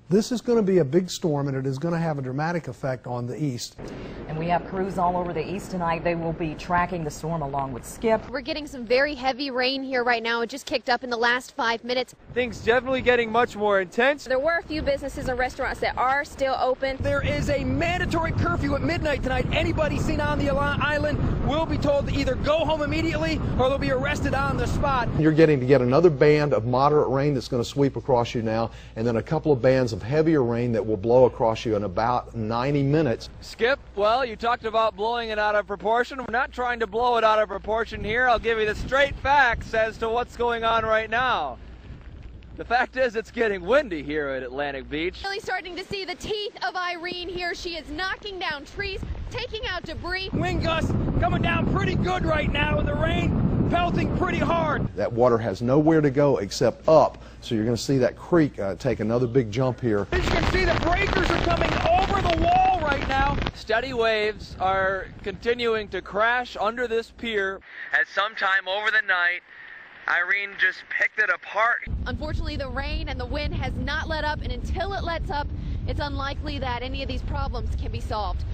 This is going to be a big storm, and it is going to have a dramatic effect on the east. And we have crews all over the east tonight. They will be tracking the storm along with Skip. We're getting some very heavy rain here right now. It just kicked up in the last 5 minutes. Things definitely getting much more intense. There were a few businesses and restaurants that are still open. There is a mandatory curfew at midnight tonight. Anybody seen on the island will be told to either go home immediately or they'll be arrested on the spot. You're getting to get another band of moderate rain that's going to sweep across you now, and then a couple of bands of heavier rain that will blow across you in about 90 minutes. Skip, well, you talked about blowing it out of proportion. We're not trying to blow it out of proportion here. I'll give you the straight facts as to what's going on right now. The fact is, it's getting windy here at Atlantic Beach. Really starting to see the teeth of Irene here. She is knocking down trees, taking out debris. Wind gusts coming down pretty good right now, and the rain pelting pretty hard. That water has nowhere to go except up, so you're going to see that creek take another big jump here. As you can see, the breakers are coming over the wall right now. Steady waves are continuing to crash under this pier. At some time over the night, Irene just picked it apart. Unfortunately, the rain and the wind has not let up, and until it lets up, it's unlikely that any of these problems can be solved.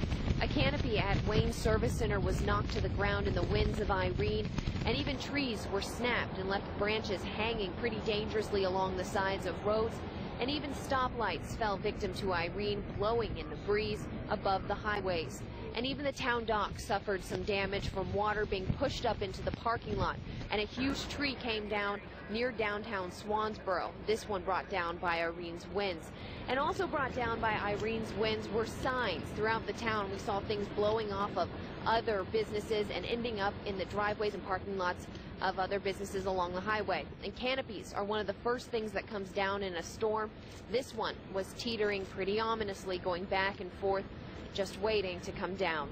A canopy at Wayne Service Center was knocked to the ground in the winds of Irene, and even trees were snapped and left branches hanging pretty dangerously along the sides of roads, and even stoplights fell victim to Irene, blowing in the breeze above the highways. And even the town dock suffered some damage from water being pushed up into the parking lot, and a huge tree came down near downtown Swansboro. This one brought down by Irene's winds. And also brought down by Irene's winds were signs throughout the town. We saw things blowing off of other businesses and ending up in the driveways and parking lots of other businesses along the highway. And canopies are one of the first things that comes down in a storm. This one was teetering pretty ominously, going back and forth, just waiting to come down.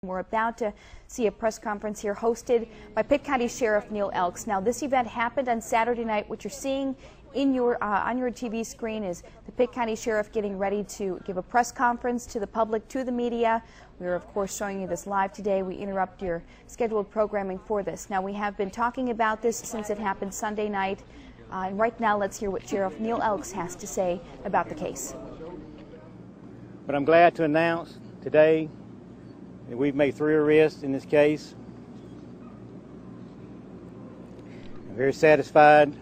We're about to see a press conference here hosted by Pitt County Sheriff Neil Elks. Now, this event happened on Saturday night. What you're seeing in your on your TV screen is the Pitt County Sheriff getting ready to give a press conference to the public, to the media. We're, of course, showing you this live today. We interrupt your scheduled programming for this. Now, we have been talking about this since it happened Sunday night. And right now, let's hear what Sheriff Neil Elks has to say about the case. But I'm glad to announce today that we've made 3 arrests in this case. I'm very satisfied.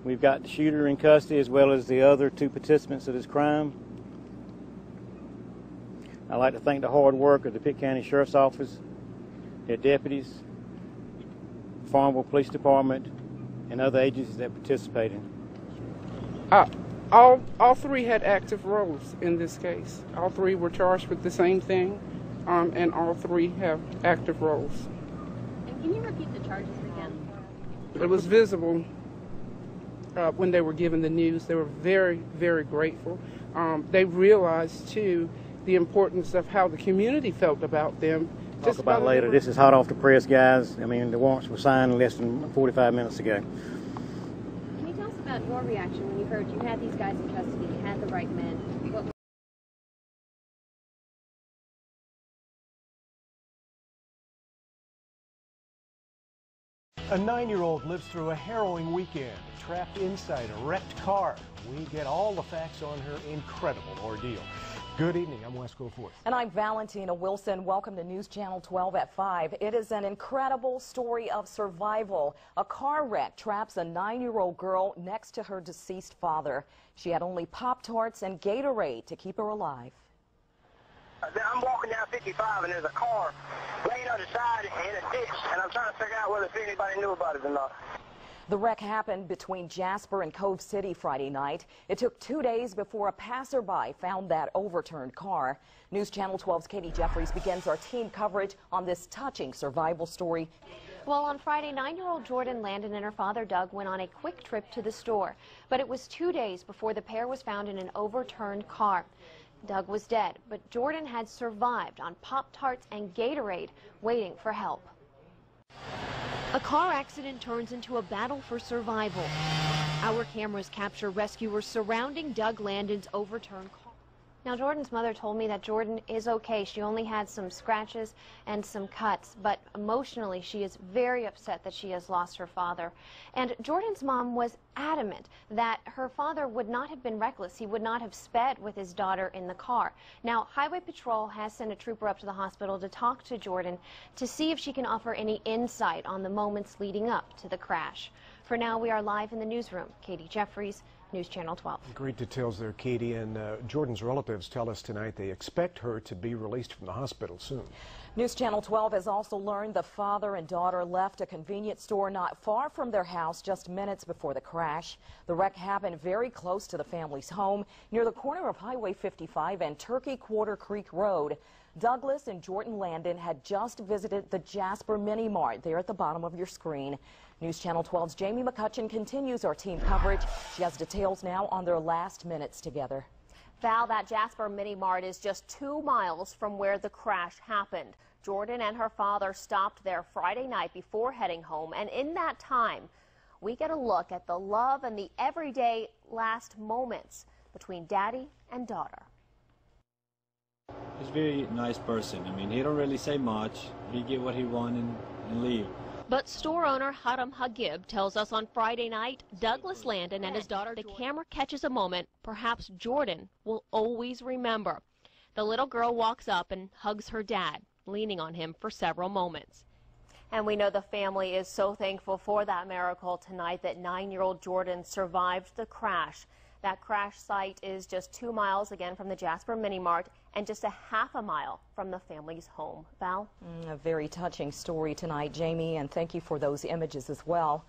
We've got the shooter in custody as well as the other 2 participants of this crime. I'd like to thank the hard work of the Pitt County Sheriff's Office, their deputies, Farmville Police Department, and other agencies that participated. All 3 had active roles in this case. All 3 were charged with the same thing, and all 3 have active roles. And can you repeat the charges again? It was visible when they were given the news. They were very, very grateful. They realized, too, the importance of how the community felt about them. Talk about later. This is hot off the press, guys. I mean, the warrants were signed less than 45 minutes ago. Can you tell us about your reaction when you heard you had these guys in custody, you had the right men? What A 9-year-old lives through a harrowing weekend, trapped inside a wrecked car. We get all the facts on her incredible ordeal. Good evening, I'm Wesco Forth. And I'm Valentina Wilson. Welcome to News Channel 12 at 5. It is an incredible story of survival. A car wreck traps a 9-year-old girl next to her deceased father. She had only Pop-Tarts and Gatorade to keep her alive. I'm walking down 55 and there's a car laying on the side in a ditch, and I'm trying to figure out whether anybody knew about it or not. The wreck happened between Jasper and Cove City Friday night. It took 2 days before a passerby found that overturned car. News Channel 12's Katie Jeffries begins our team coverage on this touching survival story. Well, on Friday, 9-year-old Jordan Landon and her father Doug went on a quick trip to the store, but it was 2 days before the pair was found in an overturned car. Doug was dead, but Jordan had survived on Pop-Tarts and Gatorade, waiting for help. A car accident turns into a battle for survival. Our cameras capture rescuers surrounding Doug Landon's overturned car. Now, Jordan's mother told me that Jordan is okay. She only had some scratches and some cuts, but emotionally she is very upset that she has lost her father. And Jordan's mom was adamant that her father would not have been reckless. He would not have sped with his daughter in the car. Now, Highway Patrol has sent a trooper up to the hospital to talk to Jordan to see if she can offer any insight on the moments leading up to the crash. For now, we are live in the newsroom. Katie Jeffries, News Channel 12. Great details there, Katie. And Jordan's relatives tell us tonight they expect her to be released from the hospital soon. News Channel 12 has also learned the father and daughter left a convenience store not far from their house just minutes before the crash. The wreck happened very close to the family's home near the corner of Highway 55 and Turkey Quarter Creek Road. Douglas and Jordan Landon had just visited the Jasper Mini Mart there at the bottom of your screen. News Channel 12's Jamie McCutcheon continues our team coverage. She has details now on their last minutes together. Val, that Jasper Mini Mart is just 2 miles from where the crash happened. Jordan and her father stopped there Friday night before heading home, and in that time, we get a look at the love and the everyday last moments between daddy and daughter. He's a very nice person. I mean, he don't really say much. He get what he want and leave. But store owner Haram Hagib tells us on Friday night, Douglas Landon and his daughter, the camera catches a moment perhaps Jordan will always remember. The little girl walks up and hugs her dad, leaning on him for several moments. And we know the family is so thankful for that miracle tonight that 9-year-old Jordan survived the crash. That crash site is just 2 miles again from the Jasper Mini Mart and just a half a mile from the family's home. Val? A very touching story tonight, Jamie, and thank you for those images as well.